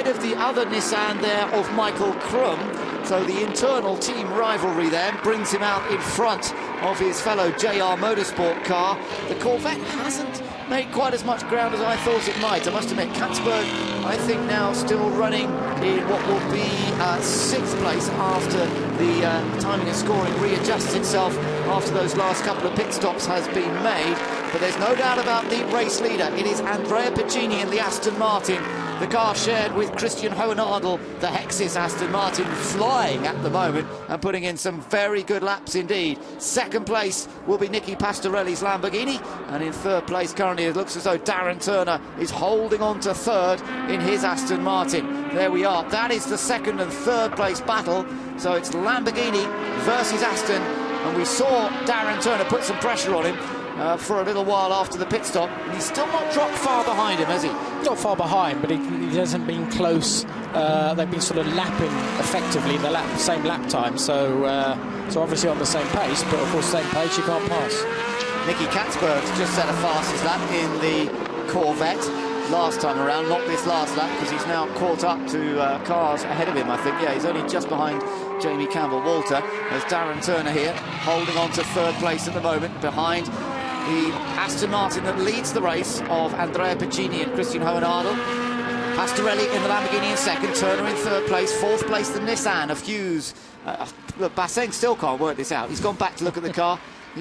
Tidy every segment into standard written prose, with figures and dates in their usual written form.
ahead of the other Nissan there of Michael Krum. So the internal team rivalry then brings him out in front of his fellow JR Motorsport car. The Corvette hasn't made quite as much ground as I thought it might. I must admit, Katzberg, I think now still running in what will be 6th place after the timing and scoring readjusts itself after those last couple of pit stops has been made. But there's no doubt about the race leader. It is Andrea Piccini in the Aston Martin. The car shared with Christian Hohenadel, the Hexis Aston Martin, flying at the moment and putting in some very good laps indeed. 2nd place will be Nicky Pastorelli's Lamborghini, and in 3rd place currently it looks as though Darren Turner is holding on to 3rd in his Aston Martin. There we are. That is the 2nd and 3rd place battle. So it's Lamborghini versus Aston, and we saw Darren Turner put some pressure on him for a little while after the pit stop. He's still not dropped far behind him, has he? Not far behind, but he hasn't been close. They've been sort of lapping effectively the same lap time, so obviously on the same pace, but of course same pace you can't pass. Nicky Katzberg's just set a fastest lap in the Corvette last time around, not this last lap, because he's now caught up to cars ahead of him, I think. Yeah, he's only just behind Jamie Campbell-Walter. There's Darren Turner here, holding on to 3rd place at the moment, behind the Aston Martin that leads the race of Andrea Piccini and Christian Hohenadel. Pastorelli in the Lamborghini in 2nd, Turner in 3rd place, 4th place the Nissan of Hughes. Look, Basseng still can't work this out. He's gone back to look at the car.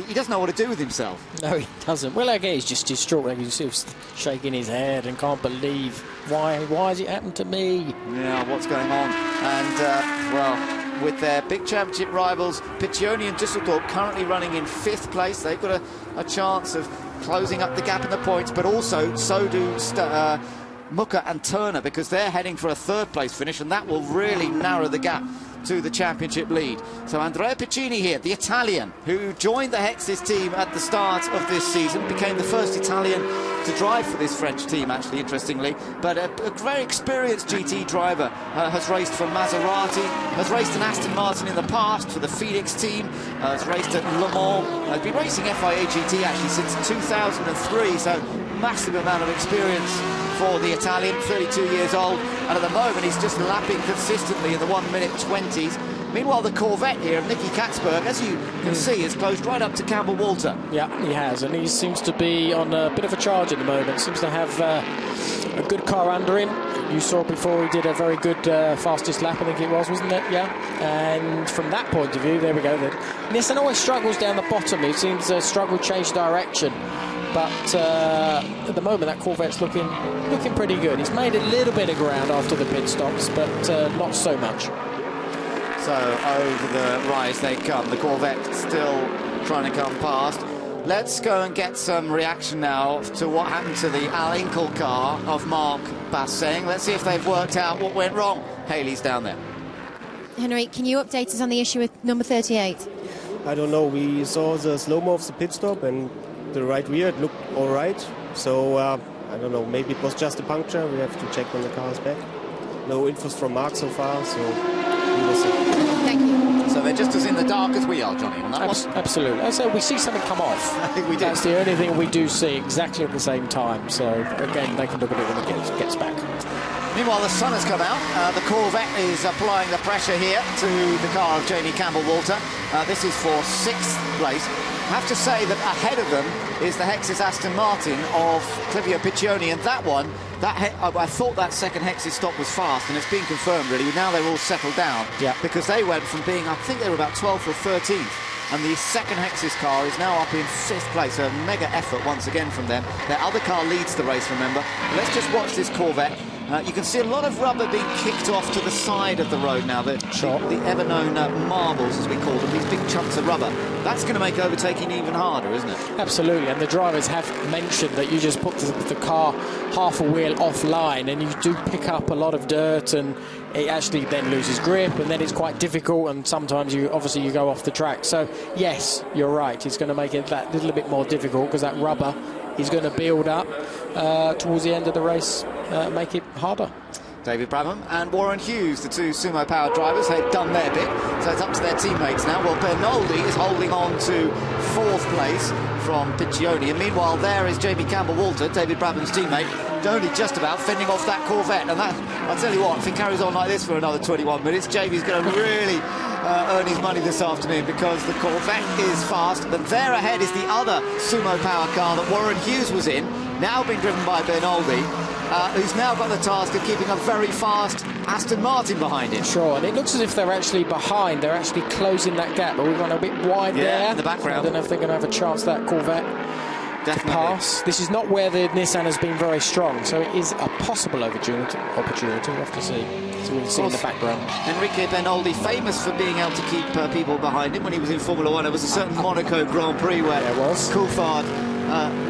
He doesn't know what to do with himself. No, he doesn't. Well, again, he's just distraught. Like he's shaking his head and can't believe why has it happened to me? Yeah, what's going on? And, well, with their big championship rivals, Piccioni and Düsseldorf currently running in 5th place. They've got a chance of closing up the gap in the points, but also so do Mucker and Turner, because they're heading for a 3rd place finish, and that will really narrow the gap to the championship lead. So Andrea Piccini here, the Italian, who joined the Hexis team at the start of this season, became the first Italian to drive for this French team, actually, interestingly, but a very experienced GT driver, has raced for Maserati, has raced an Aston Martin in the past for the Phoenix team, has raced at Le Mans, has been racing FIA GT actually since 2003, so massive amount of experience for the Italian, 32 years old, and at the moment he's just lapping consistently in the 1:20. Meanwhile, the Corvette here of Nicky Katzberg, as you can see, has closed right up to Campbell-Walter. Yeah, he has, and he seems to be on a bit of a charge at the moment. Seems to have a good car under him. You saw before he did a very good fastest lap, I think it was, wasn't it? Yeah. And from that point of view, there we go. Nissan always struggles down the bottom. He seems to struggle to change direction. But at the moment, that Corvette's looking pretty good. He's made a little bit of ground after the pit stops, but not so much. So over the rise they come. The Corvette still trying to come past. Let's go and get some reaction now to what happened to the Al Inkle car of Mark Basseng. Let's see if they've worked out what went wrong. Haley's down there. Henry, can you update us on the issue with number 38? I don't know. We saw the slow-mo of the pit stop and the right rear. It looked all right. So, I don't know. Maybe it was just a puncture. We have to check when the car is back. No infos from Mark so far, so we will see. Thank you. So they're just as in the dark as we are, Johnny, on that one? Absolutely. So we see something come off. I think we do. That's the only thing we do see exactly at the same time. So, again, they can look at it when it gets back. Meanwhile, the sun has come out. The Corvette is applying the pressure here to the car of Jamie Campbell-Walter. This is for 6th place. I have to say that ahead of them is the Hexis Aston Martin of Clivio Piccioni, and that one, I thought that second Hexis stop was fast, and it's been confirmed really. Now they're all settled down, because they went from being, I think they were about 12th or 13th, and the second Hexis car is now up in 5th place. So a mega effort once again from them. Their other car leads the race, remember. Let's just watch this Corvette. You can see a lot of rubber being kicked off to the side of the road now, the ever-known marbles, as we call them, these big chunks of rubber. That's going to make overtaking even harder, isn't it? Absolutely, and the drivers have mentioned that you just put the car half a wheel offline and you do pick up a lot of dirt, and it actually then loses grip, and then it's quite difficult, and sometimes you go off the track. So, yes, you're right, it's going to make it that little bit more difficult, because that rubber is going to build up towards the end of the race, make it harder. David Brabham and Warren Hughes, the two sumo-powered drivers, have done their bit, so it's up to their teammates now. Well, Bernoldi is holding on to 4th place from Piccioni, and meanwhile there is Jamie Campbell-Walter, David Brabham's teammate, only just about fending off that Corvette. And that, I'll tell you what, if he carries on like this for another 21 minutes, Jamie's going to really earn his money this afternoon, because the Corvette is fast, but there ahead is the other Sumo Power car that Warren Hughes was in, now being driven by Bernoldi, who's now got the task of keeping a very fast Aston Martin behind him. Sure, and it looks as if they're actually behind. They're actually closing that gap, but we've gone a bit wide there. In the background. I don't know if they're going to have a chance, that Corvette, to pass. This is not where the Nissan has been very strong, so it is a possible opportunity. We'll have to see. So we'll see in the background. Enrique Bernoldi, famous for being able to keep people behind him when he was in Formula 1. There was a certain Monaco Grand Prix where Coulthard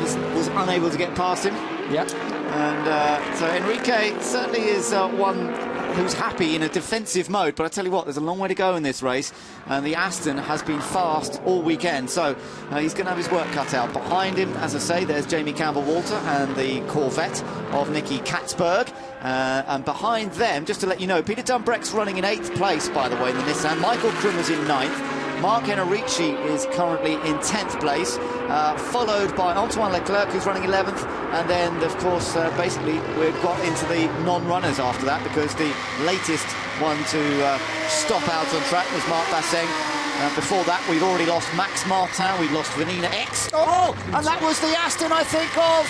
was unable to get past him. Yep. And so Enrique certainly is one who's happy in a defensive mode, but I tell you what, there's a long way to go in this race, and the Aston has been fast all weekend, so he's going to have his work cut out. Behind him, as I say, there's Jamie Campbell-Walter and the Corvette of Nicky Katzberg, and behind them, just to let you know, Peter Dumbreck's running in 8th place, by the way, in the Nissan. Michael Krum is in 9th. Mark Enrici is currently in 10th place, followed by Antoine Leclerc, who's running 11th, and then, of course, basically we've got into the non-runners after that, because the latest one to stop out on track was Marc Basseng. Before that, we've already lost Max Martin, we've lost Vanina X. Oh, and that was the Aston, I think, of,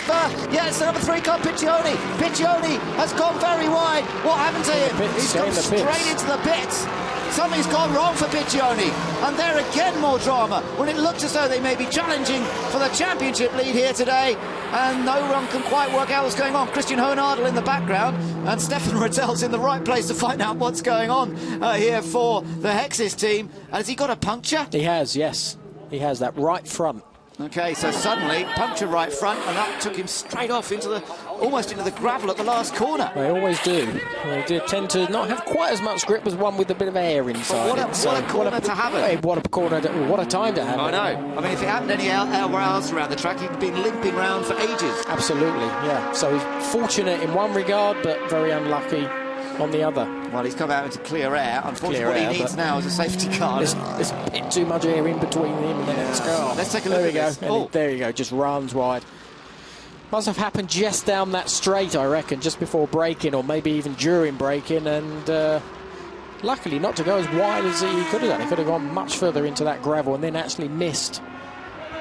it's the number 3 car, Piccioni. Piccioni has gone very wide. What happened to him? He's gone straight into the pits. Something's gone wrong for Piccioni, and there again more drama when it looks as though they may be challenging for the championship lead here today, and no one can quite work out what's going on. Christian Hohenadel in the background, and Stefan Rattel's in the right place to find out what's going on here for the Hexis team. And has he got a puncture? He has, yes. He has, that right front. Okay, so suddenly, puncture right front, and that took him straight off into almost into the gravel at the last corner. They always do. They do tend to not have quite as much grip as one with a bit of air inside. What a corner to have it. What a time to have it. I know. I mean, if it happened anywhere else around the track, he'd been limping around for ages. Absolutely, yeah. So he's fortunate in one regard, but very unlucky on the other. Well, he's come out into clear air. Unfortunately, what he needs now is a safety car. There's a bit too much air in between him and then it's gone. Let's take a look at this. There you go, just runs wide. Must have happened just down that straight, I reckon, just before braking, or maybe even during braking, and luckily not to go as wide as he could have done. He could have gone much further into that gravel and then actually missed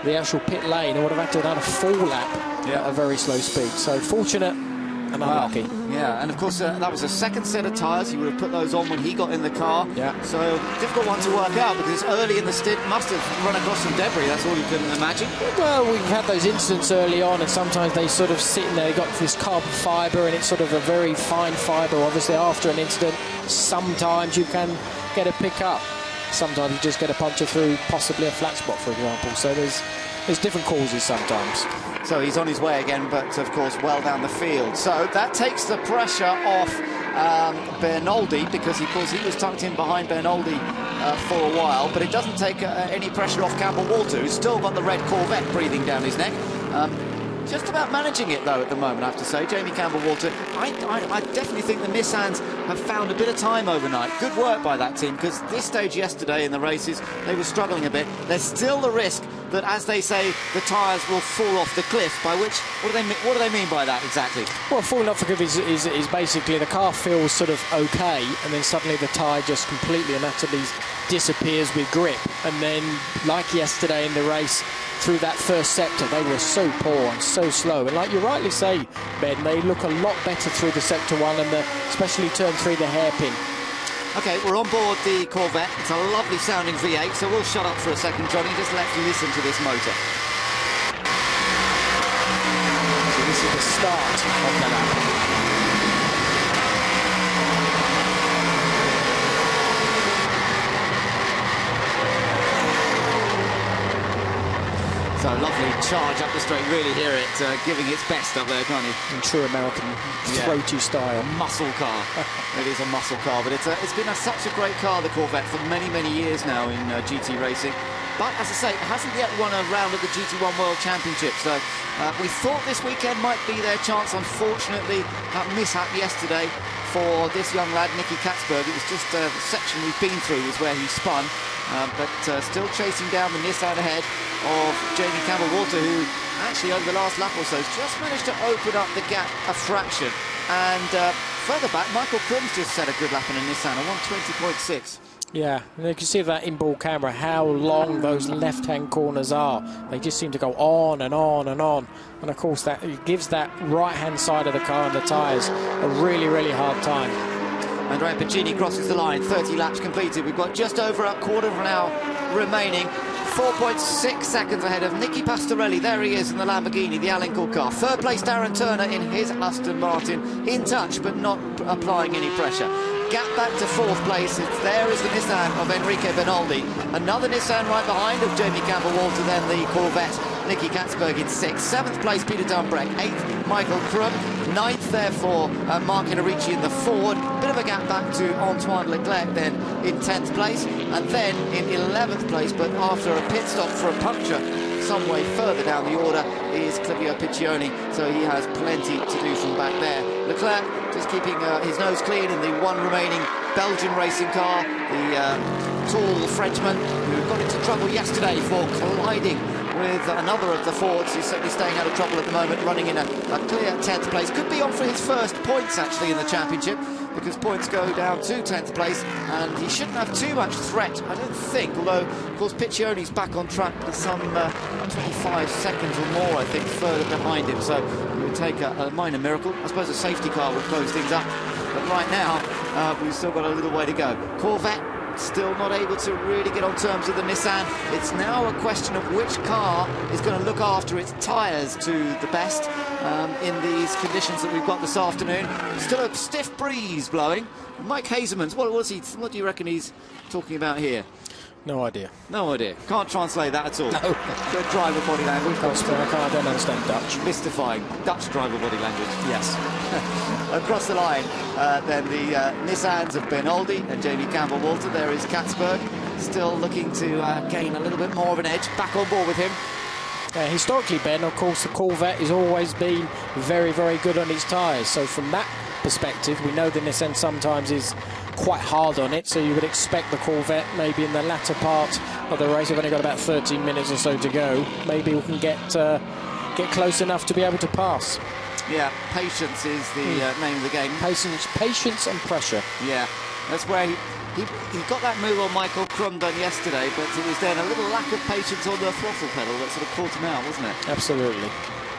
the actual pit lane, and would have had to have done a full lap at a very slow speed. So fortunate and unlucky. Yeah, and of course that was a second set of tyres. He would have put those on when he got in the car. Yeah. So difficult one to work out, because early in the stint must have run across some debris. That's all you can imagine. Well, we've had those incidents early on, and sometimes they sort of sit in there. They've got this carbon fibre, and it's sort of a very fine fibre. Obviously, after an incident, sometimes you can get a pick up. Sometimes you just get a puncture through possibly a flat spot, for example. So there's different causes sometimes. So he's on his way again, but of course well down the field. So that takes the pressure off Bernoldi, because of course he was tucked in behind Bernoldi for a while, but it doesn't take any pressure off Campbell-Walter, who's still got the red Corvette breathing down his neck. Just about managing it, though, at the moment, I have to say. Jamie Campbell-Walter, I definitely think the Nissans have found a bit of time overnight. Good work by that team, because this stage yesterday in the races, they were struggling a bit. There's still the risk that, as they say, the tyres will fall off the cliff, by which, what do they mean by that exactly? Well, falling off the cliff is basically the car feels sort of okay, and then suddenly the tyre just completely and utterly disappears with grip. And then, like yesterday in the race, through that first sector, they were so poor and so slow. And like you rightly say, Ben, they look a lot better through the sector 1 and especially turn 3, the hairpin. OK, we're on board the Corvette. It's a lovely sounding V8, so we'll shut up for a second, Johnny, just let you listen to this motor. So this is the start of the lap. So lovely charge up the straight, really hear it giving its best up there, can't you? In true American throaty style. Muscle car. It is a muscle car, but it's been such a great car, the Corvette, for many, many years now in GT racing. But, as I say, it hasn't yet won a round at the GT1 World Championship, so we thought this weekend might be their chance. Unfortunately, that mishap yesterday for this young lad, Nicky Katzberg. It was just the section we've been through was where he spun, but still chasing down the Nissan ahead. of Jamie Campbell-Walter, who actually over the last lap or so has just managed to open up the gap a fraction. And further back, Michael Crum's just set a good lap in a Nissan, a 1:20.6. Yeah, and you can see that in-ball camera how long those left-hand corners are. They just seem to go on and on and on. And of course, that gives that right-hand side of the car and the tyres a really, really hard time. Andrea Piccini crosses the line, 30 laps completed. We've got just over a quarter of an hour remaining. 4.6 seconds ahead of Nicky Pastorelli. There he is in the Lamborghini, the Alan Cook car. Third place Darren Turner in his Aston Martin, in touch but not applying any pressure. Gap back to fourth place. There is the Nissan of Enrique Benaldi. Another Nissan right behind of Jamie Campbell-Walter, then the Corvette Nicky Katzberg in sixth. Seventh place Peter Dunbreck. Eighth Michael Krum. Ninth therefore Mark Inarici in the Ford. Bit of a gap back to Antoine Leclerc then in 10th place. And then in 11th place, but after a pit stop for a puncture some way further down the order, is Clivio Piccioni, so he has plenty to do from back there. Leclerc just keeping his nose clean in the one remaining Belgian racing car, the tall Frenchman who got into trouble yesterday for colliding with another of the Fords. He's certainly staying out of trouble at the moment, running in a clear 10th place. Could be on for his first points actually in the championship, because points go down to 10th place, and he shouldn't have too much threat, I don't think, although of course Piccioni's back on track with some 25 seconds or more, I think, further behind him, so it would take a minor miracle. I suppose a safety car would close things up, but right now we've still got a little way to go. Corvette still not able to really get on terms with the Nissan. It's now a question of which car is going to look after its tyres to the best in these conditions that we've got this afternoon. Still a stiff breeze blowing. Mike Hazelman's, what do you reckon he's talking about here? No idea. No idea. Can't translate that at all. No. Good driver body language. I don't understand Dutch. Mystifying. Dutch driver body language. Yes. Across the line, then the Nissans of Benaldi and Jamie Campbell-Walter. There is Katzberg, still looking to gain a little bit more of an edge. Back on board with him. Historically, Ben, of course, the Corvette has always been very, very good on its tyres. So from that perspective, we know the Nissan sometimes is quite hard on it, so you would expect the Corvette maybe in the latter part of the race. We've only got about 13 minutes or so to go. Maybe we can get close enough to be able to pass. Yeah, patience is the name of the game. Patience and pressure. Yeah, that's where he got that move on Michael Krum done yesterday, but it was then a little lack of patience on the throttle pedal that sort of caught him out, wasn't it? Absolutely.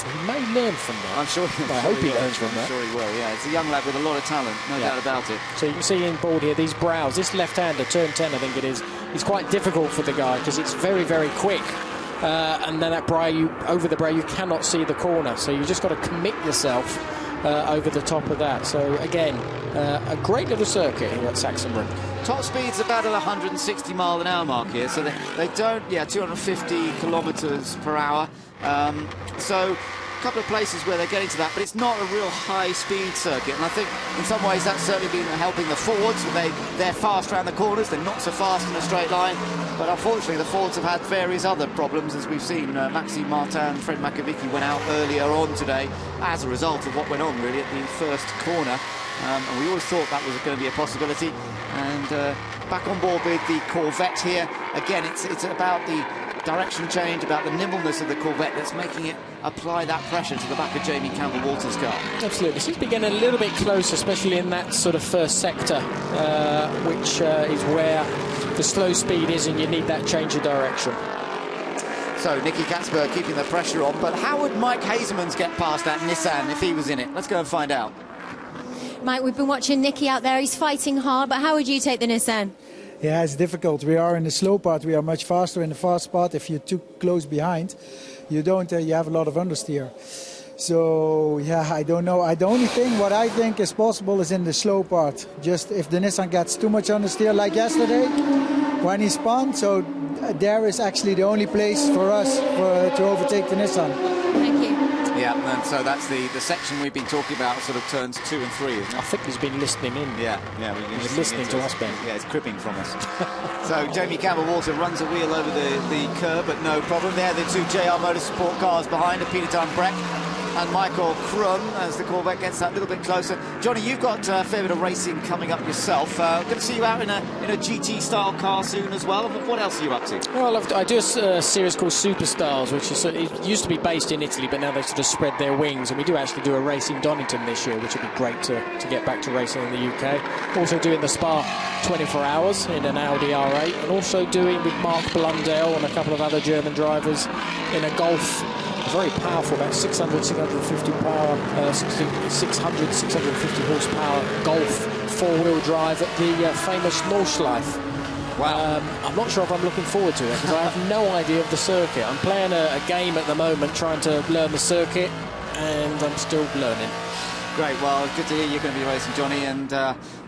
He may learn from that. I'm sure. I hope he learns from that. I'm sure he will. Yeah, it's a young lad with a lot of talent, no doubt about it. So you can see in board here these brows. This left-hander, turn 10, I think it is. It's quite difficult for the guy because it's very, very quick. And then that brow, over the brow, you cannot see the corner. So you just got to commit yourself over the top of that. So again, a great little circuit here at Sachsenring. Top speed's about at 160 mile an hour mark here, so they don't, 250 kilometers per hour. So a couple of places where they're getting to that, but it's not a real high-speed circuit. And I think in some ways that's certainly been helping the Fords. They're fast around the corners, they're not so fast in a straight line. But unfortunately, the Fords have had various other problems, as we've seen. Maxime Martin, Fred Makovicky went out earlier on today as a result of what went on, really, at the first corner. And we always thought that was going to be a possibility. And back on board with the Corvette here. Again, it's about the direction change, about the nimbleness of the Corvette that's making it apply that pressure to the back of Jamie Campbell-Walter's car. Absolutely. Seems to be getting a little bit closer, especially in that sort of first sector, which is where the slow speed is and you need that change of direction. So Nicky Katzberg keeping the pressure on, but how would Mike Hazelmans get past that Nissan if he was in it? Let's go and find out. Mike, we've been watching Nicky out there. He's fighting hard, but how would you take the Nissan? Yeah, it's difficult. We are in the slow part. We are much faster in the fast part. If you're too close behind, you don't. You have a lot of understeer. So yeah, I don't know. The only thing what I think is possible is in the slow part. Just if the Nissan gets too much understeer, like yesterday when he spun. So there is actually the only place for us to overtake the Nissan. Thank you. Yeah, and so that's the section we've been talking about, sort of turns 2 and 3. I think he's been listening in. Yeah, we've been listening to us, Ben. Yeah, it's cribbing from us. So Jamie Campbell-Walter runs a wheel over the curb, but no problem. There, the two JR Motorsport cars behind, Peter Dunbreck and Michael Krum as the Corvette gets that little bit closer. Johnny, you've got a fair bit of racing coming up yourself. Going to see you out in a GT-style car soon as well. What else are you up to? Well, I do a series called Superstars, which is it used to be based in Italy, but now they've sort of spread their wings. And we do actually do a race in Donington this year, which would be great to get back to racing in the UK. Also doing the Spa 24 hours in an Audi R8, and also doing with Mark Blundell and a couple of other German drivers in a Golf, very powerful, about 600, 650 power, 600, 650 horsepower Golf four-wheel drive at the famous Nordschleife. Wow. I'm not sure if I'm looking forward to it because I have no idea of the circuit. I'm playing a game at the moment trying to learn the circuit, and I'm still learning. Great, well, good to hear you're going to be racing, Johnny, and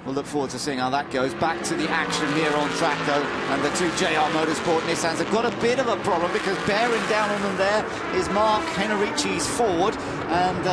we'll look forward to seeing how that goes. Back to the action here on track, though, and the two JR Motorsport Nissans have got a bit of a problem because bearing down on them there is Mark Henrici's Ford, and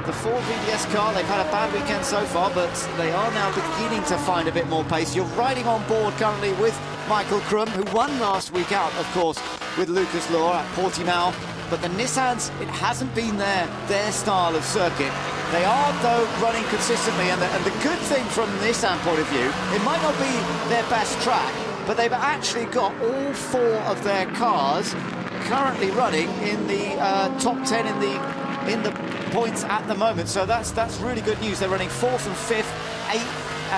the Ford VDS car, they've had a bad weekend so far, but they are now beginning to find a bit more pace. You're riding on board currently with Michael Krum, who won last week out, of course, with Lucas Law at Portimao. But the Nissans, it hasn't been their style of circuit. They are, though, running consistently, and the good thing from the Nissan point of view, it might not be their best track, but they've actually got all four of their cars currently running in the top 10 in the points at the moment. So that's really good news. They're running 4th and 5th,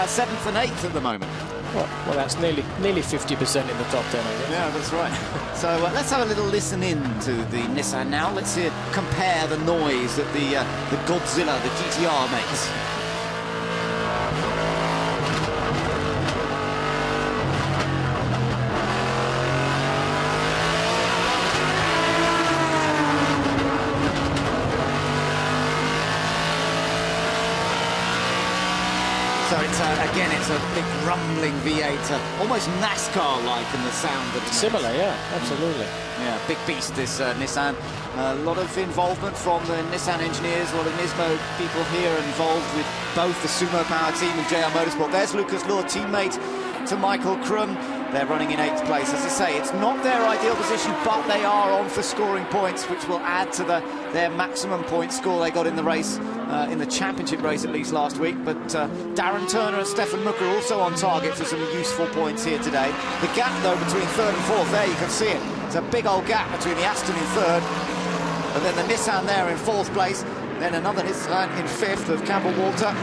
7th and 8th at the moment. Well, that's nearly 50% in the top 10, I guess. Yeah, that's right. So let's have a little listen in to the Nissan now. Let's compare the noise that the Godzilla, the GTR, makes. So it's a big rumbling V8, almost NASCAR-like in the sound that it Similar, makes. yeah, absolutely. Yeah, big beast, this Nissan. A lot of involvement from the Nissan engineers, a lot of Nismo people here involved with both the Sumo Power team and JR Motorsport. There's Lucas Law, teammate to Michael Krum. They're running in 8th place. As I say, it's not their ideal position, but they are on for scoring points, which will add to their maximum point score they got in the race, in the championship race at least last week. But Darren Turner and Stefan Mucker are also on target for some useful points here today. The gap, though, between 3rd and 4th, there you can see it. It's a big old gap between the Aston in 3rd, and then the Nissan there in 4th place, then another Nissan in 5th of Campbell Walter.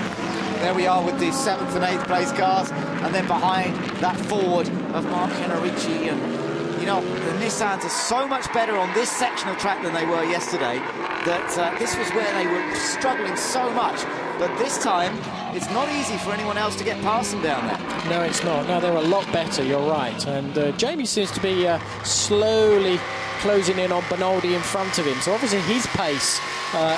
There we are with the 7th and 8th place cars, and then behind that Ford of Mark Henrici. And you know, the Nissans are so much better on this section of track than they were yesterday, that this was where they were struggling so much. But this time, it's not easy for anyone else to get past them down there. No, it's not. No, they're a lot better, you're right. And Jamie seems to be slowly closing in on Benaldi in front of him. So obviously his pace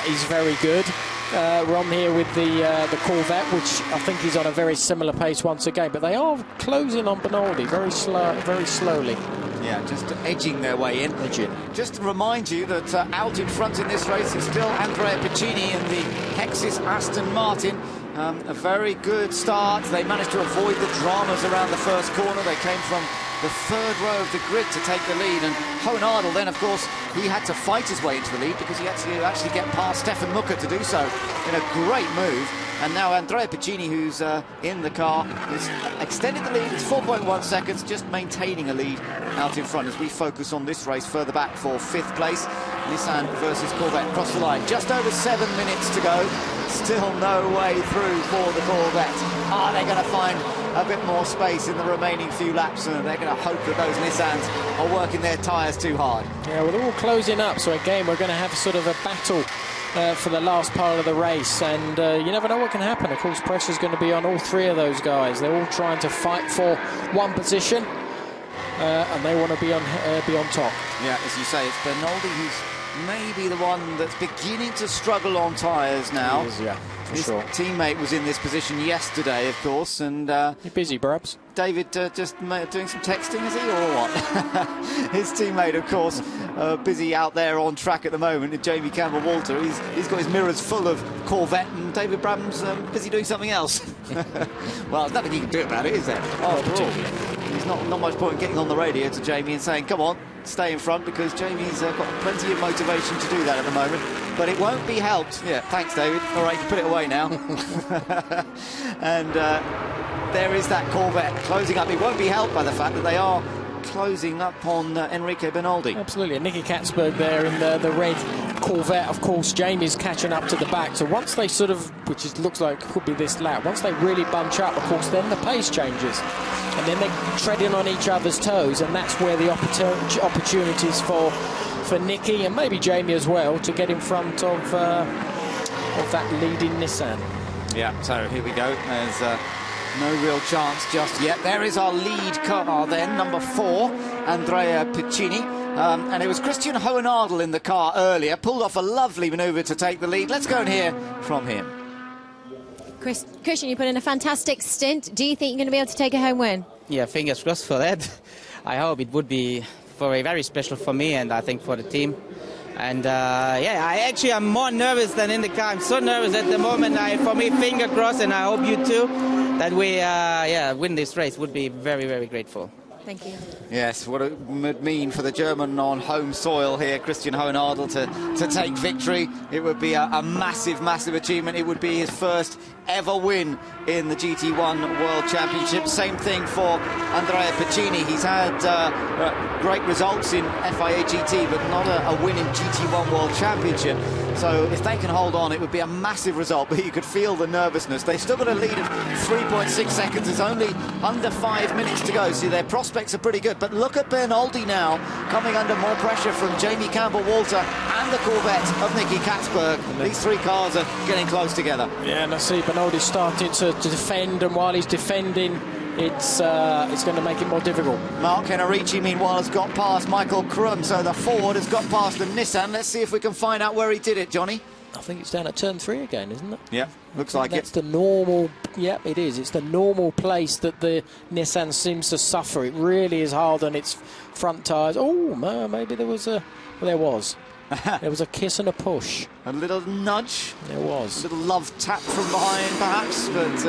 is very good. We're on here with the Corvette, which I think is on a very similar pace once again. But they are closing on Benaldi very slowly. Yeah, just edging their way in. Edging. Just to remind you that out in front in this race is still Andrea Piccini in the Hexis Aston Martin. A very good start. They managed to avoid the dramas around the first corner. They came from the 3rd row of the grid to take the lead, and Hohen Ardel then, of course, he had to fight his way into the lead because he had to actually get past Stefan Mucker to do so in a great move. And now Andrea Piccini, who's in the car, has extended the lead. It's 4.1 seconds, just maintaining a lead out in front as we focus on this race further back for 5th place. Nissan versus Corvette across the line. Just over 7 minutes to go. Still no way through for the Corvette. Are they going to find a bit more space in the remaining few laps, and they're going to hope that those Nissans are working their tyres too hard? Yeah, well, they're all closing up, so again we're going to have sort of a battle for the last part of the race, and you never know what can happen. Of course, pressure's going to be on all three of those guys. They're all trying to fight for one position, and they want to be on top. Yeah, as you say, it's Benaldi who's maybe the one that's beginning to struggle on tyres now. He is, yeah, for His sure. teammate was in this position yesterday, of course, and You're busy, Brabs. David just doing some texting, is he, or what? His teammate, of course, busy out there on track at the moment, and Jamie Campbell-Walter. He's got his mirrors full of Corvette, and David Brabham's busy doing something else. Well, there's nothing you can do about it, is there? After all, there's not much point in getting on the radio to Jamie and saying, come on, stay in front, because Jamie's got plenty of motivation to do that at the moment. But it won't be helped. Yeah, thanks, David. All right, you can put it away now. And there is that Corvette closing up. It won't be helped by the fact that they are closing up on Enrique Bernoldi. Absolutely. And Nicky Katzberg there in the red Corvette. Of course, Jamie's catching up to the back. So once they sort of, which is, looks like could be this lap, once they really bunch up, of course, then the pace changes. And then they're treading on each other's toes. And that's where the opportunities for Nicky and maybe Jamie as well to get in front of that leading Nissan. Yeah, so here we go. There's no real chance just yet. There is our lead car then, number 4, Andrea Piccini. And it was Christian Hohenadel in the car earlier, pulled off a lovely manoeuvre to take the lead. Let's go and hear from him. Christian, you put in a fantastic stint. Do you think you're going to be able to take a home win? Yeah, fingers crossed for that. I hope it would be very special for me, and I think for the team. And yeah, I actually am more nervous than in the car. I'm so nervous at the moment. For me, finger crossed, and I hope you too, that we win this race. Would be very grateful. Thank you. Yes, what it would mean for the German on home soil here, Christian Hohenadel, to take victory. It would be a massive achievement. It would be his first ever win in the GT1 World Championship. Same thing for Andrea Piccini. He's had great results in FIA GT, but not a win in GT1 World Championship. So if they can hold on, it would be a massive result, but you could feel the nervousness. They've still got a lead of 3.6 seconds. There's only under 5 minutes to go, so their prospects are pretty good. But look at Bernoldi now, coming under more pressure from Jamie Campbell-Walter and the Corvette of Nicky Katzberg. These three cars are getting close together. Yeah, and I see Bernoldi starting to defend, and while he's defending, it's going to make it more difficult. Mark Henrici, meanwhile, has got past Michael Krum, so the Ford has got past the Nissan. Let's see if we can find out where he did it, Johnny. I think it's down at turn 3 again, isn't it? Yeah, looks like that's the normal. Yeah, it is. It's the normal place that the Nissan seems to suffer. It really is hard on its front tyres. Oh, maybe there was a. Well, there was. There was a kiss and a push. A little nudge. There was. A little love tap from behind, perhaps, but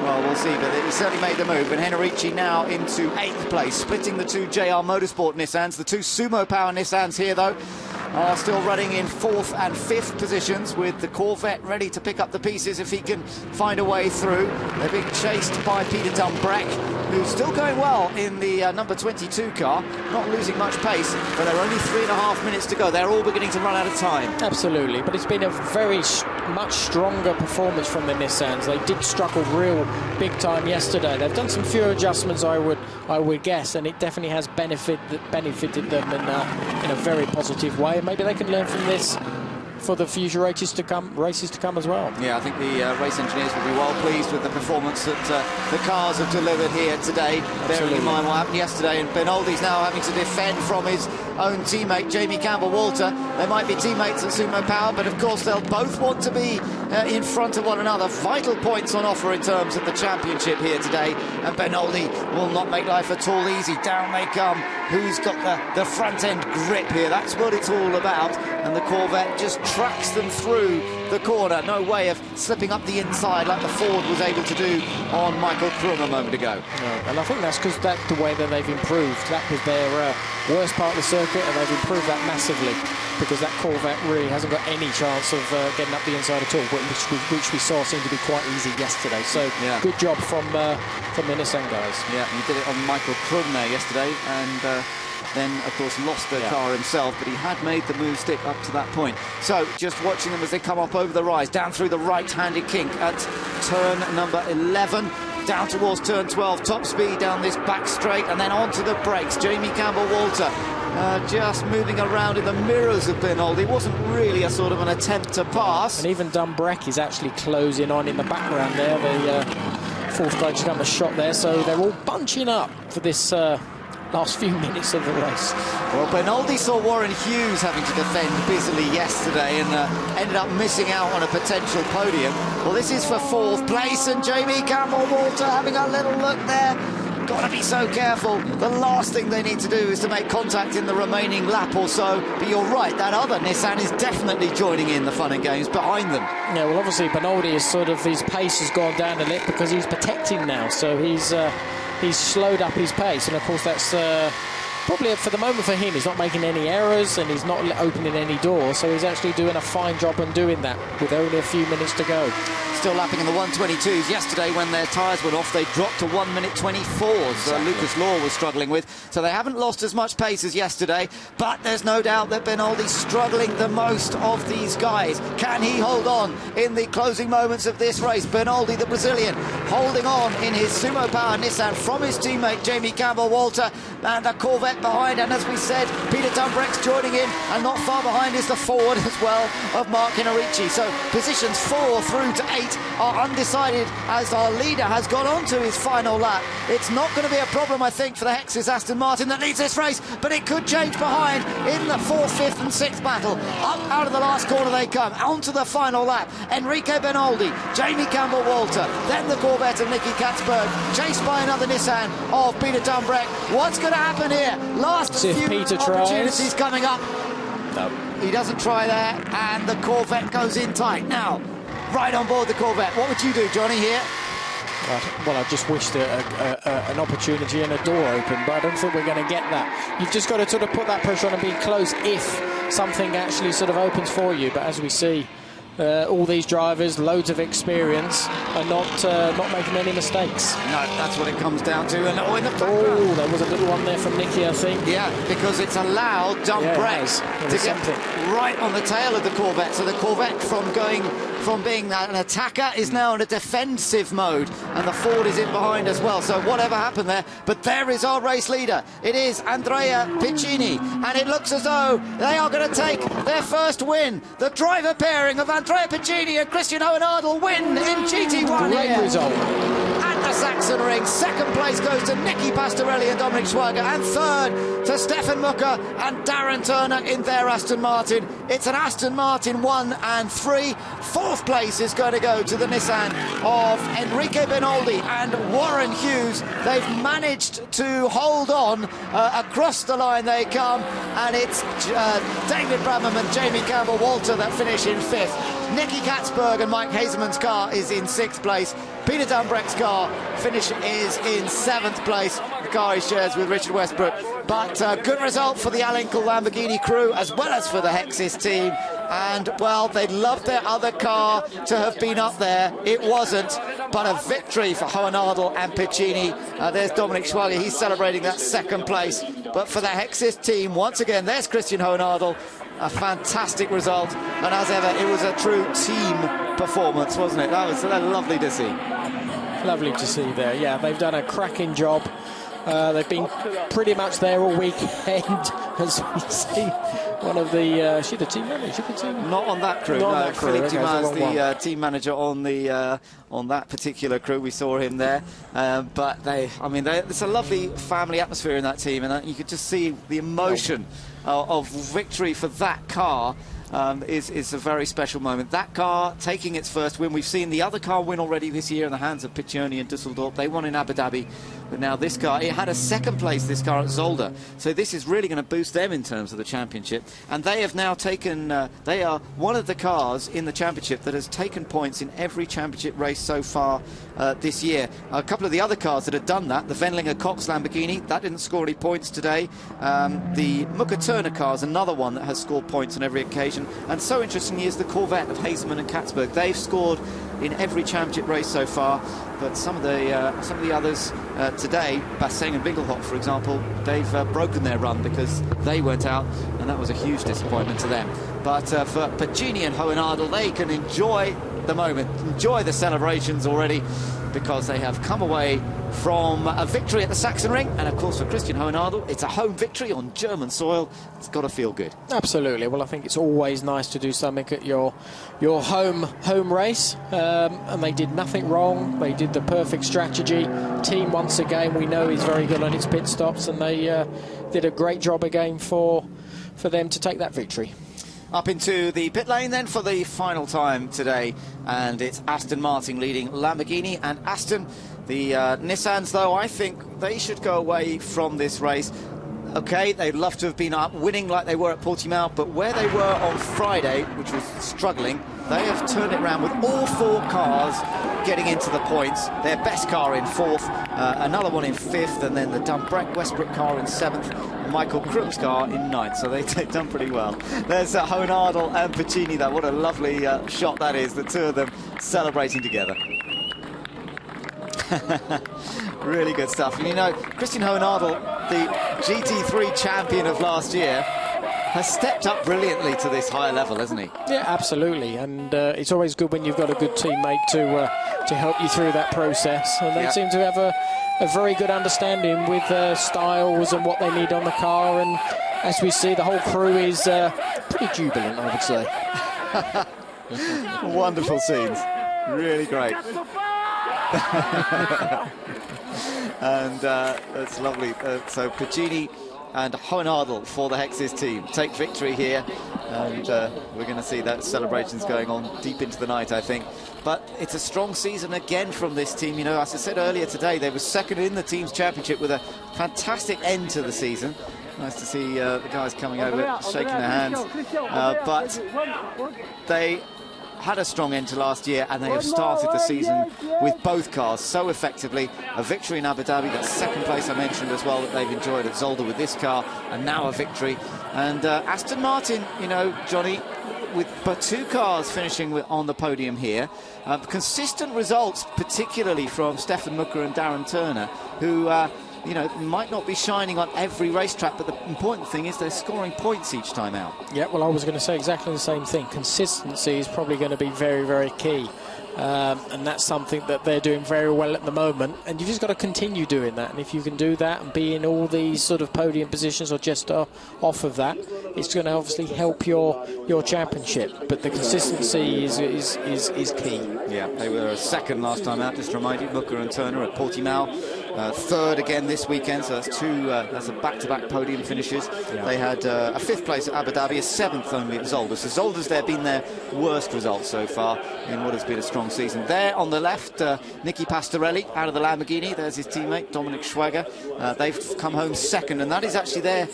well, we'll see. But he certainly made the move. And Henrici now into 8th place, splitting the two JR Motorsport Nissans. The two Sumo Power Nissans here, though, are still running in 4th and 5th positions, with the Corvette ready to pick up the pieces if he can find a way through. They're being chased by Peter Dumbreck, who's still going well in the number 22 car, not losing much pace, but there are only 3.5 minutes to go. They're all beginning to run out of time. Absolutely, but it's been a very much stronger performance from the Nissans. They did struggle real big time yesterday. They've done some few adjustments, I would guess, and it definitely has benefited them in a very positive way. Maybe they can learn from this for the future races to come as well. Yeah, I think the race engineers will be well pleased with the performance that the cars have delivered here today. Bearing in mind what happened yesterday, and Bernoldi's now having to defend from his own teammate Jamie Campbell-Walter. They might be teammates at Sumo Power, but of course they'll both want to be in front of one another. Vital points on offer in terms of the championship here today, and Bernoldi will not make life at all easy. Down they come. Who's got the front end grip here? That's what it's all about, and the Corvette just tracks them through the corner. No way of slipping up the inside like the Ford was able to do on Michael Krum a moment ago. No, and I think that's because that's the way that they've improved. That was their worst part of the circuit, and they've improved that massively, because that Corvette really hasn't got any chance of getting up the inside at all, which we saw seemed to be quite easy yesterday. So yeah, good job from the Nissan guys. Yeah, he did it on Michael Krum there yesterday, and then, of course, lost the car himself, but he had made the move stick up to that point. So, just watching them as they come up over the rise, down through the right-handed kink at turn number 11, down towards turn 12, top speed down this back straight, and then onto the brakes. Jamie Campbell-Walter just moving around in the mirrors of Bernoldi. It wasn't really a sort of an attempt to pass. And even Dumbreck is actually closing on in the background there. The fourth guy just got a shot there, so they're all bunching up for this last few minutes of the race. Well, Bernoldi saw Warren Hughes having to defend busily yesterday and ended up missing out on a potential podium. Well, this is for 4th place, and Jamie Campbell-Walter having a little look there. Got to be so careful. The last thing they need to do is to make contact in the remaining lap or so. But you're right, that other Nissan is definitely joining in the fun and games behind them. Yeah, well, obviously Bernoldi is sort of, his pace has gone down a little because he's protecting now, so he's slowed up his pace, and of course that's probably for the moment for him, he's not making any errors and he's not opening any doors, so he's actually doing a fine job in doing that with only a few minutes to go. Still lapping in the 122s. Yesterday, when their tyres went off, they dropped to 1 minute 24s. Lucas Law was struggling with. So they haven't lost as much pace as yesterday, but there's no doubt that Bernoldi's struggling the most of these guys. Can he hold on in the closing moments of this race? Bernoldi, the Brazilian, holding on in his Sumo Power Nissan from his teammate Jamie Campbell-Walter, and a Corvette behind. And as we said, Peter Dumbreck's joining in, and not far behind is the Ford as well of Mark Hinarici. So positions 4 through to 8 are undecided as our leader has gone on to his final lap. It's not going to be a problem, I think, for the Hex's Aston Martin that leads this race, but it could change behind in the 4th, 5th and 6th battle. Up out of the last corner they come, onto the final lap. Enrique Bernoldi, Jamie Campbell-Walter, then the Corvette of Nicky Katzberg, chased by another Nissan of Peter Dumbreck. What's going to happen here? Last few opportunities coming up. No. He doesn't try there, and the Corvette goes in tight. Now, right on board the Corvette. What would you do, Johnny, here? Well, I just wished an opportunity and a door open, but I don't think we're going to get that. You've just got to sort of put that pressure on and be close if something actually sort of opens for you. But as we see, all these drivers, loads of experience, are not making any mistakes. No, that's what it comes down to. And in the background, there was a little one there from Nicky, I think. Yeah, because it's allowed Dumbreck to get right on the tail of the Corvette. So the Corvette, from being an attacker, is now in a defensive mode, and the Ford is in behind as well. So whatever happened there, but there is our race leader. It is Andrea Piccini, and it looks as though they are going to take their first win. The driver pairing of Andrea Piccini and Christian Hohenadel win in GT1. Great result. At the Sachsenring, second place goes to Nicky Pastorelli and Dominic Schwager, and third to Stefan Mucker and Darren Turner in their Aston Martin. It's an Aston Martin 1 and 3. Fourth place is going to go to the Nissan of Enrique Bernoldi and Warren Hughes. They've managed to hold on across the line they come, and it's David Bradman and Jamie Campbell-Walter that finish in 5th. Nicky Katzberg and Mike Hazelman's car is in 6th place. Peter Dumbreck's car finish is in 7th place. The car he shares with Richard Westbrook. But good result for the Alinkel Lamborghini crew, as well as for the Hexis team. And, well, they'd love their other car to have been up there. It wasn't, but a victory for Hohenadel and Piccini. There's Dominic Schwager. He's celebrating that second place. But for the Hexis team, once again, there's Christian Hohenadel. A fantastic result, and as ever, it was a true team performance, wasn't it? That was lovely to see. Lovely to see there. Yeah, they've done a cracking job. They've been pretty much there all weekend, as we see. One of the is she the team manager? Not on that crew. Not no, that crew. Philippe Okay, Dumas, the team manager on the on that particular crew. We saw him there, but it's a lovely family atmosphere in that team, and you could just see the emotion of victory for that car. Is a very special moment. That car taking its first win. We've seen the other car win already this year in the hands of Piccioni and Dusseldorf. They won in Abu Dhabi, but now this car, it had a second place, this car at Zolder. So this is really going to boost them in terms of the championship. And they have now taken, they are one of the cars in the championship that has taken points in every championship race so far this year. A couple of the other cars that have done that, the Wendlinger Cox Lamborghini, that didn't score any points today. The Mucker Turner car is another one that has scored points on every occasion. And so interestingly is the Corvette of Hazelman and Katzberg. They've scored in every championship race so far, but some of the others today, Basseng and Winkelhock, for example, they've broken their run because they went out, and that was a huge disappointment to them. But for Piccini and Hohenadel, they can enjoy the moment, enjoy the celebrations already, because they have come away from a victory at the Sachsenring, and of course for Christian Hohenadel, it's a home victory on German soil. It's got to feel good. Absolutely. Well, I think it's always nice to do something at your home race, and they did nothing wrong. They did the perfect strategy. Team, once again, we know is very good on its pit stops, and they did a great job again for them to take that victory. Up into the pit lane then for the final time today, and it's Aston Martin leading Lamborghini and Aston. The Nissans, though, I think they should go away from this race Okay, they'd love to have been up winning like they were at Portimao, but where they were on Friday, which was struggling, they have turned it around with all 4 cars getting into the points. Their best car in 4th, another one in 5th, and then the Dumbreck Westbrook car in 7th, and Michael Krum's car in 9th, so they've done pretty well. There's Hohenadel and Piccini, though. What a lovely shot that is, the two of them celebrating together. Really good stuff. And you know, Christian Hohenadel, the GT3 champion of last year, has stepped up brilliantly to this higher level, hasn't he? Yeah, absolutely. And it's always good when you've got a good teammate to help you through that process. And they seem to have a very good understanding with styles and what they need on the car. And as we see, the whole crew is pretty jubilant, I would say. Wonderful scenes. Really great. And that's lovely. So Piccini and Hohenadel for the Hexes team take victory here, and we're going to see that celebrations going on deep into the night, I think. But it's a strong season again from this team. You know, as I said earlier today, they were second in the team's championship with a fantastic end to the season. Nice to see the guys coming over, shaking their hands. But they had a strong end to last year, and they have started the season with both cars so effectively. A victory in Abu Dhabi, that second place I mentioned as well that they've enjoyed at Zolder with this car, and now a victory. And Aston Martin, you know, Johnny, with but 2 cars finishing on the podium here. Consistent results, particularly from Stefan Mucker and Darren Turner, who you know, might not be shining on every racetrack, but the important thing is they're scoring points each time out. Yeah, well, I was going to say exactly the same thing. Consistency is probably going to be very, very key. And that's something that they're doing very well at the moment. And you've just got to continue doing that. And if you can do that and be in all these sort of podium positions or just off of that, it's going to obviously help your championship. But the consistency is key. Yeah, they were second last time out, just to remind you, Mucker and Turner at Portimao. Third again this weekend, so that's a back-to-back podium finishes. Yeah. They had a 5th place at Abu Dhabi, a 7th only at Zolder. So Zolder's been their worst result so far in what has been a strong season. There on the left, Nicky Pastorelli out of the Lamborghini. There's his teammate, Dominic Schwager. They've come home second, and that is actually their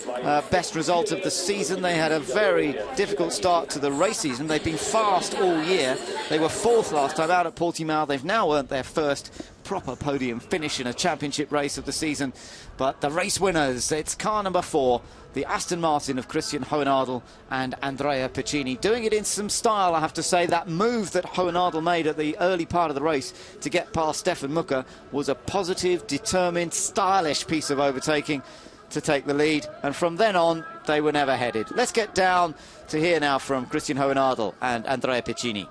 best result of the season. They had a very difficult start to the race season. They've been fast all year. They were 4th last time out at Portimao. They've now earned their first proper podium finish in a championship race of the season. But the race winners, it's car number 4, the Aston Martin of Christian Hohenadel and Andrea Piccini, doing it in some style, I have to say. That move that Hohenadel made at the early part of the race to get past Stefan Mucker was a positive, determined, stylish piece of overtaking to take the lead, and from then on they were never headed. Let's get down to hear now from Christian Hohenadel and Andrea Piccini.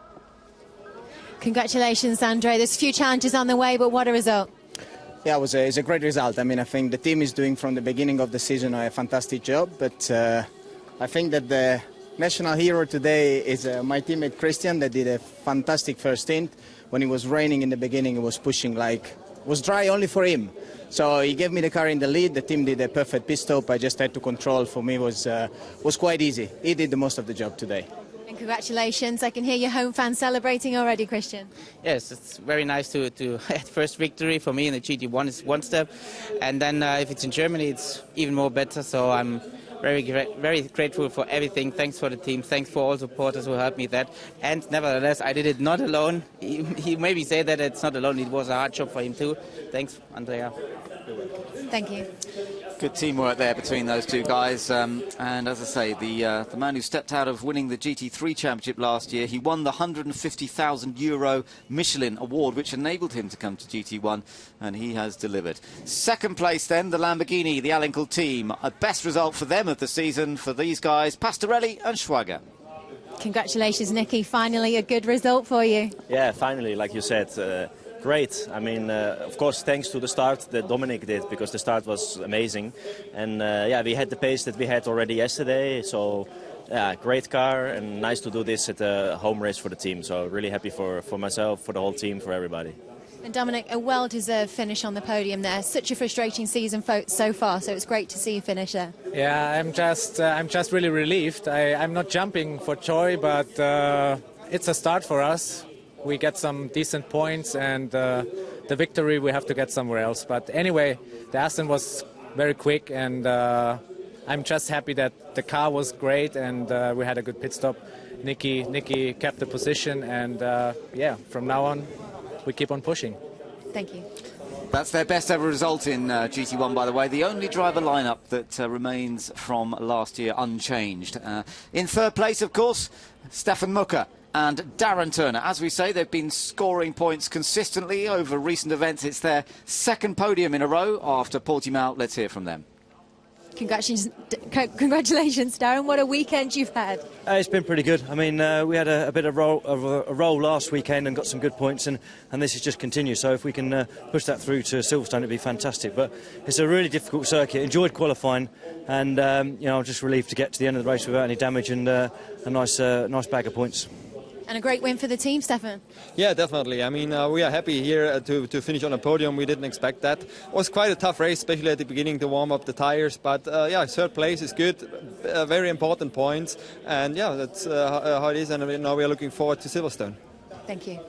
Congratulations, Andre. There's a few challenges on the way, but what a result. Yeah, it's a great result. I mean, I think the team is doing from the beginning of the season a fantastic job, but I think that the national hero today is my teammate Christian, that did a fantastic first stint. When it was raining in the beginning, it was pushing like, it was dry only for him. So he gave me the car in the lead. The team did a perfect pit stop. I just had to control. For me, was quite easy. He did the most of the job today. And congratulations. I can hear your home fans celebrating already, Christian. Yes, it's very nice to have first victory for me in the GT1 is one step. And then if it's in Germany, it's even more better. So I'm very grateful for everything. Thanks for the team. Thanks for all supporters who helped me that. And nevertheless, I did it not alone. He maybe say that it's not alone. It was a hard job for him too. Thanks, Andrea. Thank you. Good teamwork there between those two guys, and as I say, the man who stepped out of winning the GT3 championship last year, he won the €150,000 Michelin award, which enabled him to come to GT1, and he has delivered. Second place then, the Lamborghini, the Alinkel team. A best result for them of the season for these guys, Pastorelli and Schwager. Congratulations, Nicky. Finally a good result for you. Yeah, finally, like you said. Great. I mean, of course, thanks to the start that Dominic did, because the start was amazing. And yeah, we had the pace that we had already yesterday. So, yeah, great car, and nice to do this at a home race for the team. So, really happy for myself, for the whole team, for everybody. And Dominic, a well-deserved finish on the podium there. Such a frustrating season so far, so it's great to see you finish there. Yeah, I'm just really relieved. I'm not jumping for joy, but it's a start for us. We get some decent points, and the victory we have to get somewhere else. But anyway, the Aston was very quick, and I'm just happy that the car was great and we had a good pit stop. Nicky kept the position, and yeah, from now on we keep on pushing. Thank you. That's their best ever result in GT1, by the way. The only driver lineup that remains from last year unchanged. In third place, of course, Stefan Mucker and Darren Turner. As we say, they've been scoring points consistently over recent events. It's their second podium in a row after Portimao. Let's hear from them. Congratulations, Darren. What a weekend you've had. It's been pretty good. I mean, we had a bit of a roll last weekend and got some good points, and this has just continued. So if we can push that through to Silverstone, it'd be fantastic. But it's a really difficult circuit. Enjoyed qualifying, and you know, I'm just relieved to get to the end of the race without any damage and a nice bag of points. And a great win for the team, Stefan. Yeah, definitely. I mean, we are happy here to finish on a podium. We didn't expect that. It was quite a tough race, especially at the beginning to warm up the tires. But yeah, third place is good. Very important points. And yeah, that's how it is. And now we are looking forward to Silverstone. Thank you.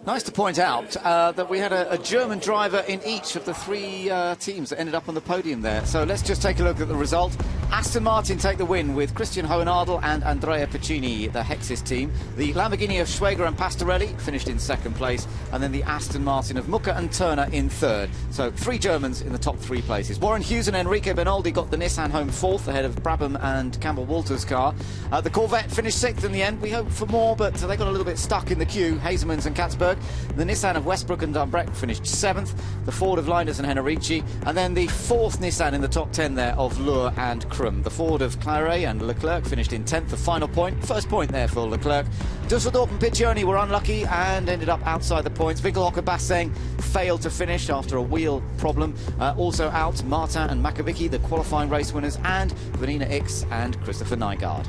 Nice to point out that we had a German driver in each of the three teams that ended up on the podium there. So let's just take a look at the result. Aston Martin take the win with Christian Hohenadel and Andrea Piccini, the Hexis team. The Lamborghini of Schwager and Pastorelli finished in second place, and then the Aston Martin of Mucker and Turner in third. So 3 Germans in the top 3 places. Warren Hughes and Enrique Benoldi got the Nissan home fourth ahead of Brabham and Campbell Walter's car. The Corvette finished sixth in the end. We hoped for more, but they got a little bit stuck in the queue. Hazelmans and Katzberg. The Nissan of Westbrook and Dumbreck finished 7th, the Ford of Linders and Henerici, and then the 4th Nissan in the top 10 there of Lure and Krum. The Ford of Claret and Leclerc finished in 10th, the final point, first point there for Leclerc. Dusseldorf and Piccioni were unlucky and ended up outside the points. Winkelhock and Basseng failed to finish after a wheel problem. Also out, Martin and Makovici, the qualifying race winners, and Vanina X and Christopher Nygaard.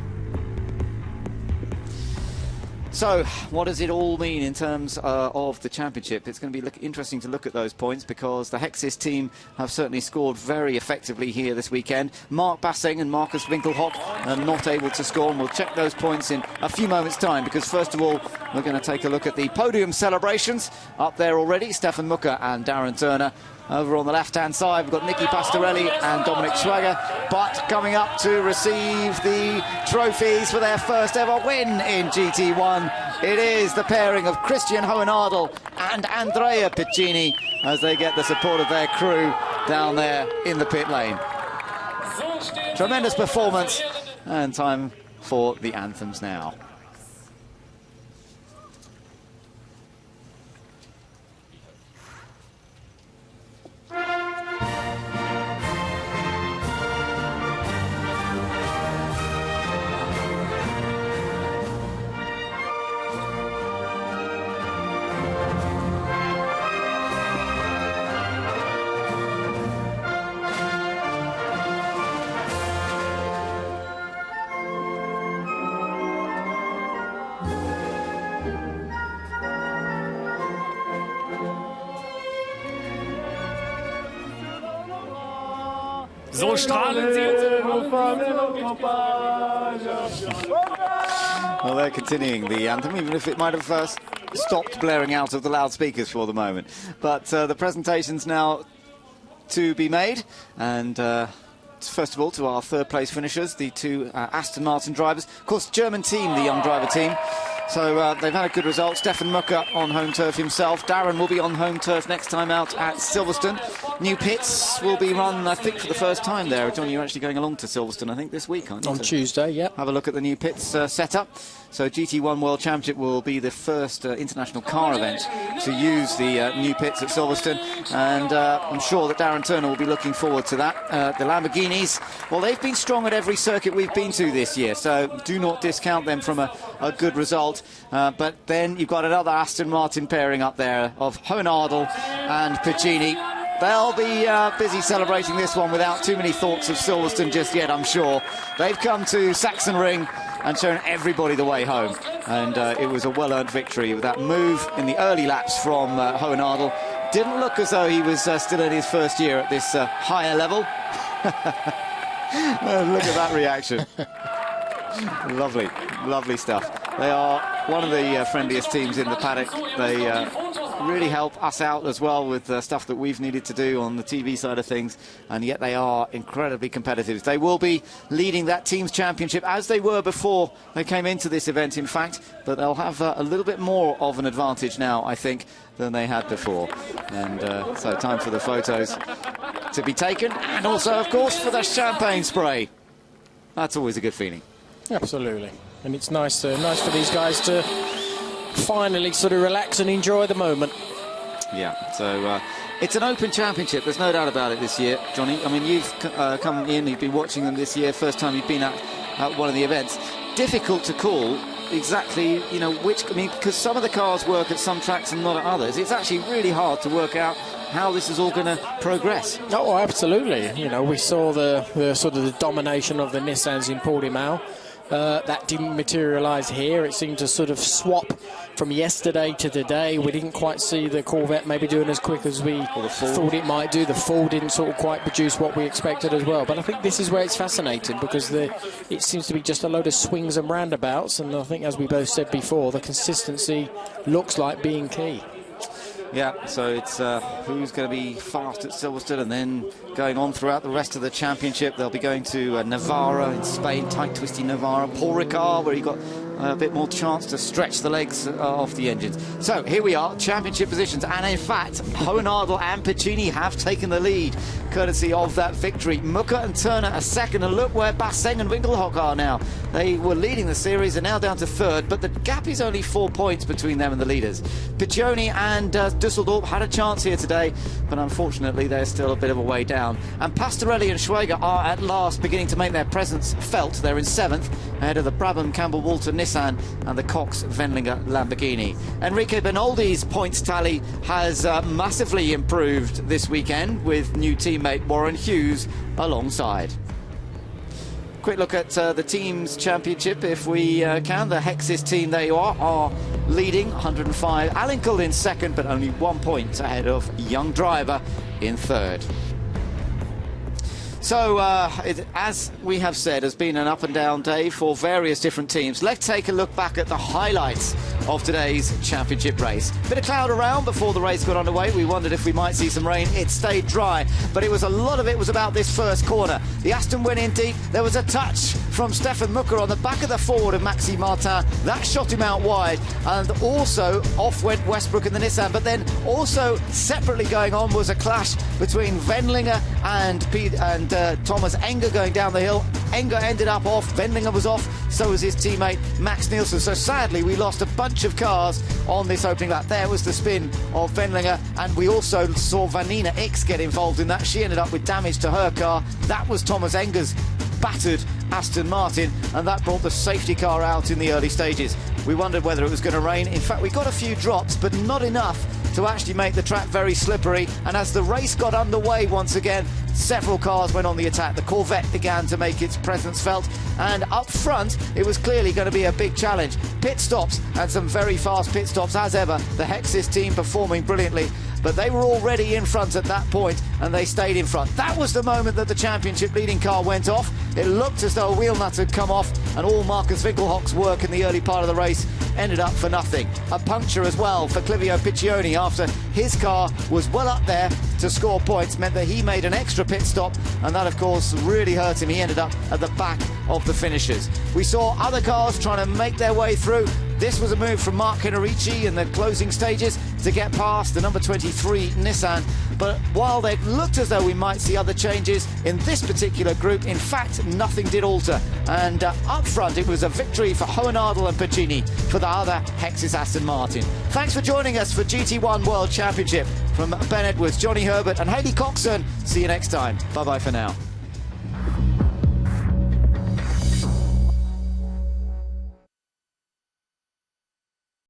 So, what does it all mean in terms of the championship? It's going to be interesting to look at those points because the Hexis team have certainly scored very effectively here this weekend. Mark Basseng and Marcus Winkelhock are not able to score, and we'll check those points in a few moments' time because, first of all, we're going to take a look at the podium celebrations. Up there already, Stefan Mucker and Darren Turner. Over on the left-hand side, we've got Nicky Pastorelli and Dominic Schwager. But coming up to receive the trophies for their first ever win in GT1, it is the pairing of Christian Hohenadel and Andrea Piccini as they get the support of their crew down there in the pit lane. Tremendous performance, and time for the anthems now. So strahlen sie uns. Well, they're continuing the anthem, even if it might have stopped blaring out of the loudspeakers for the moment. But the presentation's now to be made, and first of all to our third place finishers, the 2 Aston Martin drivers. Of course, German team, the young driver team. So they've had a good result. Stefan Mucker on home turf himself. Darren will be on home turf next time out at Silverstone. New pits will be run, I think, for the first time there. John, you're actually going along to Silverstone, I think, this week, aren't you? On Tuesday, yeah. Have a look at the new pits setup. So GT1 World Championship will be the first international car event to use the new pits at Silverstone. And I'm sure that Darren Turner will be looking forward to that. The Lamborghinis, well, they've been strong at every circuit we've been to this year, so do not discount them from a good result. But then you've got another Aston Martin pairing up there of Hohenadel and Piccini. They'll be busy celebrating this one without too many thoughts of Silverstone just yet, I'm sure. They've come to Sachsenring and shown everybody the way home. And it was a well-earned victory with that move in the early laps from Hohenadel. Didn't look as though he was still in his first year at this higher level. Look at that reaction. Lovely, lovely stuff. They are one of the friendliest teams in the paddock. They really help us out as well with stuff that we've needed to do on the TV side of things, and yet they are incredibly competitive. They will be leading that team's championship as they were before they came into this event, in fact, but they'll have a little bit more of an advantage now, I think, than they had before. And so time for the photos to be taken, and also, of course, for the champagne spray. That's always a good feeling. Absolutely. And it's nice for these guys to finally sort of relax and enjoy the moment. Yeah, so it's an open championship, there's no doubt about it this year, Johnny. I mean, you've come in, you've been watching them this year, first time you've been at one of the events. Difficult to call exactly, you know, which, I mean, because some of the cars work at some tracks and not at others. It's actually really hard to work out how this is all going to progress. Oh, absolutely. You know, we saw the sort of the domination of the Nissans in Portimao. That didn't materialise here. It seemed to sort of swap from yesterday to today. We didn't quite see the Corvette maybe doing as quick as we thought it might do. The Ford didn't sort of quite produce what we expected as well. But I think this is where it's fascinating, because it seems to be just a load of swings and roundabouts. And I think, as we both said before, the consistency looks like being key. Yeah, so it's who's going to be fast at Silverstone, and then going on throughout the rest of the championship. They'll be going to Navarra in Spain, tight, twisty Navarra. Paul Ricard, where he got a bit more chance to stretch the legs off the engines. So here we are, championship positions, and in fact, Hohenadel and Piccini have taken the lead, courtesy of that victory. Mucker and Turner are second, and look where Basseng and Winkelhock are now. They were leading the series, and now down to third, but the gap is only 4 points between them and the leaders. Piccioni and Dusseldorp had a chance here today, but unfortunately they're still a bit of a way down. And Pastorelli and Schwager are at last beginning to make their presence felt. They're in 7th, ahead of the Brabham Campbell Walter Nissan and the Cox Wendlinger Lamborghini. Enrique Benoldi's points tally has massively improved this weekend, with new teammate Warren Hughes alongside. Quick look at the team's championship, if we can. The Hexis team, there you are leading, 105. Alinkel in second, but only 1 point ahead of Young Driver in third. So, as we have said, has been an up and down day for various different teams. Let's take a look back at the highlights of today's championship race. Bit of cloud around before the race got underway. We wondered if we might see some rain. It stayed dry, but a lot of it was about this first corner. The Aston went in deep. There was a touch from Stefan Mucker on the back of the forward of Maxime Martin. That shot him out wide, and also off went Westbrook and the Nissan. But then also separately going on was a clash between Wendlinger and Thomas Enger going down the hill. Enger ended up off, Wendlinger was off, so was his teammate Max Nielsen. So sadly we lost a bunch of cars on this opening lap. There was the spin of Wendlinger, and we also saw Vanina X get involved in that. She ended up with damage to her car. That was Thomas Enger's battered Aston Martin, and that brought the safety car out in the early stages. We wondered whether it was going to rain. In fact, we got a few drops, but not enough to actually make the track very slippery. And as the race got underway once again, several cars went on the attack. The Corvette began to make its presence felt, and up front it was clearly going to be a big challenge. Pit stops, and some very fast pit stops as ever. The Hexis team performing brilliantly, but they were already in front at that point, and they stayed in front. That was the moment that the championship leading car went off. It looked as though a wheel nut had come off, and all Marcus Winkelhock's work in the early part of the race ended up for nothing. A puncture as well for Clivio Piccioni after his car was well up there to score points, meant that he made an extra pit stop, and that of course really hurt him. He ended up at the back of the finishers. We saw other cars trying to make their way through. This was a move from Mark Henrici in the closing stages to get past the number 23 Nissan. But while it looked as though we might see other changes in this particular group, in fact, nothing did alter. And up front, it was a victory for Hohenadel and Piccini for the other Hexis Aston Martin. Thanks for joining us for GT1 World Championship. From Ben Edwards, Johnny Herbert and Hayley Coxon, see you next time. Bye-bye for now.